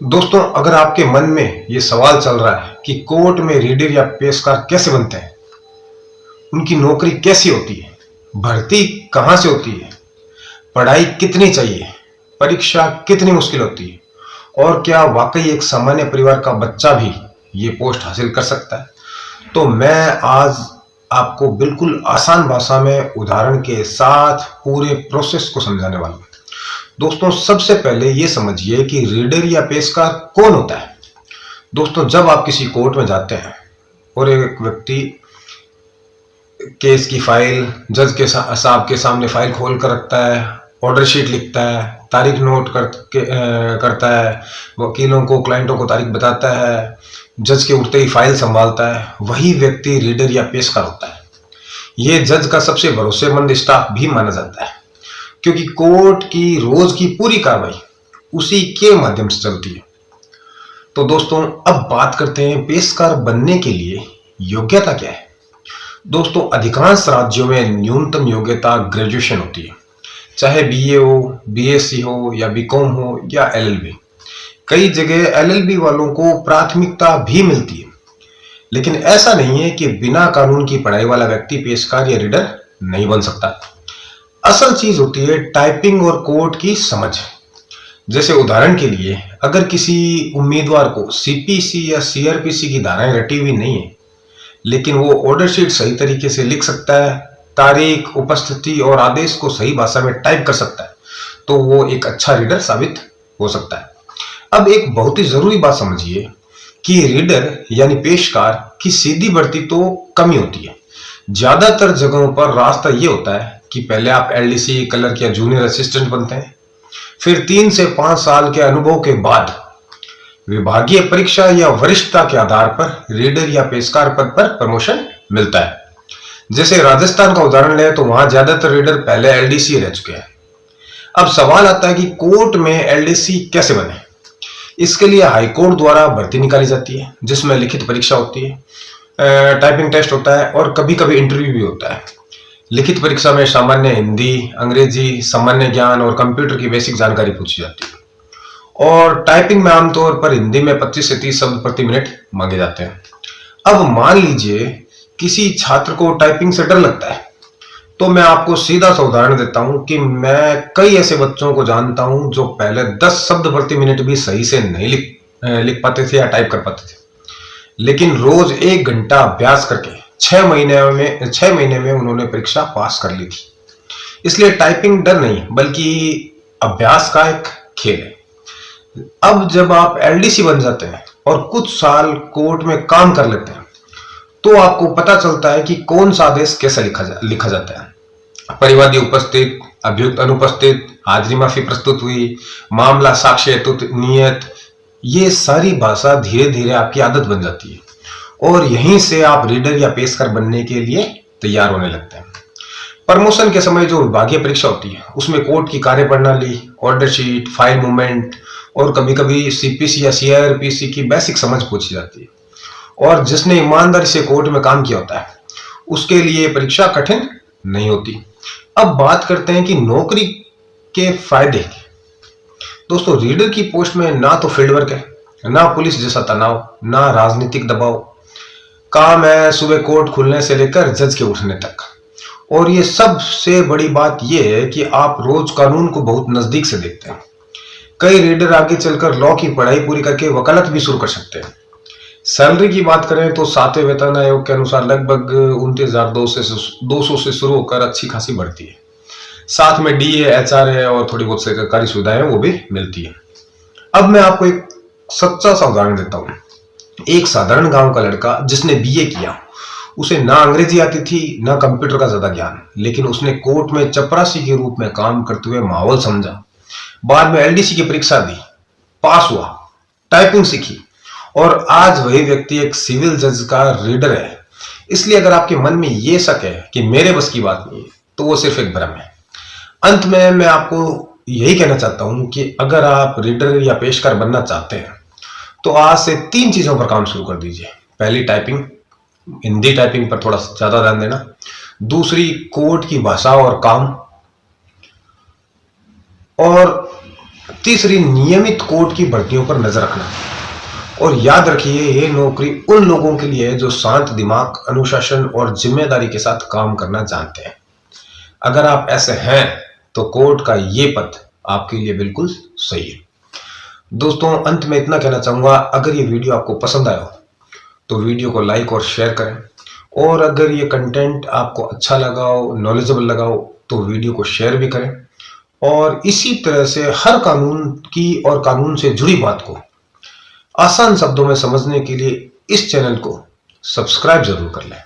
दोस्तों, अगर आपके मन में ये सवाल चल रहा है कि कोर्ट में रीडर या पेशकार कैसे बनते हैं, उनकी नौकरी कैसी होती है, भर्ती कहां से होती है, पढ़ाई कितनी चाहिए, परीक्षा कितनी मुश्किल होती है और क्या वाकई एक सामान्य परिवार का बच्चा भी ये पोस्ट हासिल कर सकता है, तो मैं आज आपको बिल्कुल आसान भाषा में उदाहरण के साथ पूरे प्रोसेस को समझाने वाला हूं। दोस्तों, सबसे पहले ये समझिए कि रीडर या पेशकार कौन होता है। दोस्तों, जब आप किसी कोर्ट में जाते हैं और एक व्यक्ति केस की फाइल जज के साहब के सामने फाइल खोल कर रखता है, ऑर्डर शीट लिखता है, तारीख नोट करता है, वकीलों को क्लाइंटों को तारीख बताता है, जज के उठते ही फाइल संभालता है, वही व्यक्ति रीडर या पेशकार होता है। ये जज का सबसे भरोसेमंद स्टाफ भी माना जाता है, क्योंकि कोर्ट की रोज की पूरी कार्रवाई उसी के माध्यम से चलती है। तो दोस्तों, अब बात करते हैं पेशकार बनने के लिए योग्यता क्या है। दोस्तों, अधिकांश राज्यों में न्यूनतम योग्यता ग्रेजुएशन होती है, चाहे बीए हो, बीएससी हो या बीकॉम हो या एलएलबी। कई जगह एलएलबी वालों को प्राथमिकता भी मिलती है, लेकिन ऐसा नहीं है कि बिना कानून की पढ़ाई वाला व्यक्ति पेशकार या रीडर नहीं बन सकता। असल चीज होती है टाइपिंग और कोर्ट की समझ। जैसे उदाहरण के लिए, अगर किसी उम्मीदवार को सीपीसी या सीआरपीसी की धाराएं रटी हुई नहीं है, लेकिन वो ऑर्डर शीट सही तरीके से लिख सकता है, तारीख, उपस्थिति और आदेश को सही भाषा में टाइप कर सकता है, तो वो एक अच्छा रीडर साबित हो सकता है। अब एक बहुत ही जरूरी बात समझिए कि रीडर यानी पेशकार की सीधी भर्ती तो कम ही होती है। ज्यादातर जगहों पर रास्ता ये होता है कि पहले आप एलडीसी, क्लर्क या जूनियर असिस्टेंट बनते हैं, फिर 3 से 5 साल के अनुभव के बाद विभागीय परीक्षा या वरिष्ठता के आधार पर रीडर या पेशकार पद पर प्रमोशन मिलता है। जैसे राजस्थान का उदाहरण लें तो वहां ज्यादातर रीडर पहले एलडीसी रह चुके हैं। अब सवाल आता है कि कोर्ट में एलडीसी कैसे बने। इसके लिए हाईकोर्ट द्वारा भर्ती निकाली जाती है, जिसमें लिखित परीक्षा होती है, टाइपिंग टेस्ट होता है और कभी कभी इंटरव्यू भी होता है। लिखित परीक्षा में सामान्य हिंदी, अंग्रेजी, सामान्य ज्ञान और कंप्यूटर की बेसिक जानकारी पूछी जाती है, और टाइपिंग में आमतौर पर हिंदी में 25 से 30 शब्द प्रति मिनट मांगे जाते हैं। अब मान लीजिए किसी छात्र को टाइपिंग से डर लगता है, तो मैं आपको सीधा सा उदाहरण देता हूं कि मैं कई ऐसे बच्चों को जानता हूं जो पहले 10 शब्द प्रति मिनट भी सही से नहीं लिख पाते थे या टाइप कर पाते थे, लेकिन रोज 1 घंटा अभ्यास करके 6 महीने में उन्होंने परीक्षा पास कर ली थी। इसलिए टाइपिंग डर नहीं बल्कि अभ्यास का एक खेल है। अब जब आप एलडीसी बन जाते हैं और कुछ साल कोर्ट में काम कर लेते हैं, तो आपको पता चलता है कि कौन सा आदेश कैसे लिखा जाता है। परिवादी उपस्थित, अभियुक्त अनुपस्थित, हाजिरी माफी प्रस्तुत हुई, मामला साक्ष्य हेतु नियत, ये सारी भाषा धीरे धीरे आपकी आदत बन जाती है और यहीं से आप रीडर या पेशकार बनने के लिए तैयार होने लगते हैं। प्रमोशन के समय जो विभागीय परीक्षा होती है, उसमें कोर्ट की कार्यप्रणाली, ऑर्डर शीट, फाइल मूवमेंट और कभी कभी सीपीसी या सीआरपीसी की बेसिक समझ पूछी जाती है। और जिसने ईमानदारी से कोर्ट में काम किया होता है, उसके लिए परीक्षा कठिन नहीं होती। अब बात करते हैं कि नौकरी के फायदे। दोस्तों, रीडर की पोस्ट में ना तो फील्ड वर्क है, ना पुलिस जैसा तनाव, ना राजनीतिक दबाव। काम है सुबह कोर्ट खुलने से लेकर जज के उठने तक। और ये सबसे बड़ी बात यह है कि आप रोज कानून को बहुत नजदीक से देखते हैं। कई रीडर आगे चलकर लॉ की पढ़ाई पूरी करके वकालत भी शुरू कर सकते हैं। सैलरी की बात करें तो 7वें वेतन आयोग के अनुसार लगभग 29,200 से शुरू होकर अच्छी खासी बढ़ती है। साथ में डीए, एचआरए और थोड़ी बहुत सरकारी सुविधाएं वो भी मिलती है। अब मैं आपको एक सच्चा सा उदाहरण देता हूँ। एक साधारण गांव का लड़का जिसने बीए किया, उसे ना अंग्रेजी आती थी ना कंप्यूटर का ज्यादा ज्ञान, लेकिन उसने कोर्ट में चपरासी के रूप में काम करते हुए माहौल समझा। बाद में एलडीसी की परीक्षा दी, पास हुआ, टाइपिंग सीखी और आज वही व्यक्ति एक सिविल जज का रीडर है। इसलिए अगर आपके मन में यह शक है कि मेरे बस की बात नहीं है, तो वो सिर्फ एक भ्रम है। अंत में मैं आपको यही कहना चाहता हूं कि अगर आप रीडर या पेशकार बनना चाहते हैं, तो आज से 3 चीजों पर काम शुरू कर दीजिए। पहली, टाइपिंग, हिंदी टाइपिंग पर थोड़ा ज्यादा ध्यान देना। दूसरी, कोर्ट की भाषा और काम। और तीसरी, नियमित कोर्ट की भर्तियों पर नजर रखना। और याद रखिए, ये नौकरी उन लोगों के लिए है जो शांत दिमाग, अनुशासन और जिम्मेदारी के साथ काम करना जानते हैं। अगर आप ऐसे हैं तो कोर्ट का ये पद आपके लिए बिल्कुल सही है। दोस्तों, अंत में इतना कहना चाहूंगा, अगर ये वीडियो आपको पसंद आया हो तो वीडियो को लाइक और शेयर करें, और अगर ये कंटेंट आपको अच्छा लगा हो, नॉलेजेबल लगा हो, तो वीडियो को शेयर भी करें। और इसी तरह से हर कानून की और कानून से जुड़ी बात को आसान शब्दों में समझने के लिए इस चैनल को सब्सक्राइब जरूर कर लें।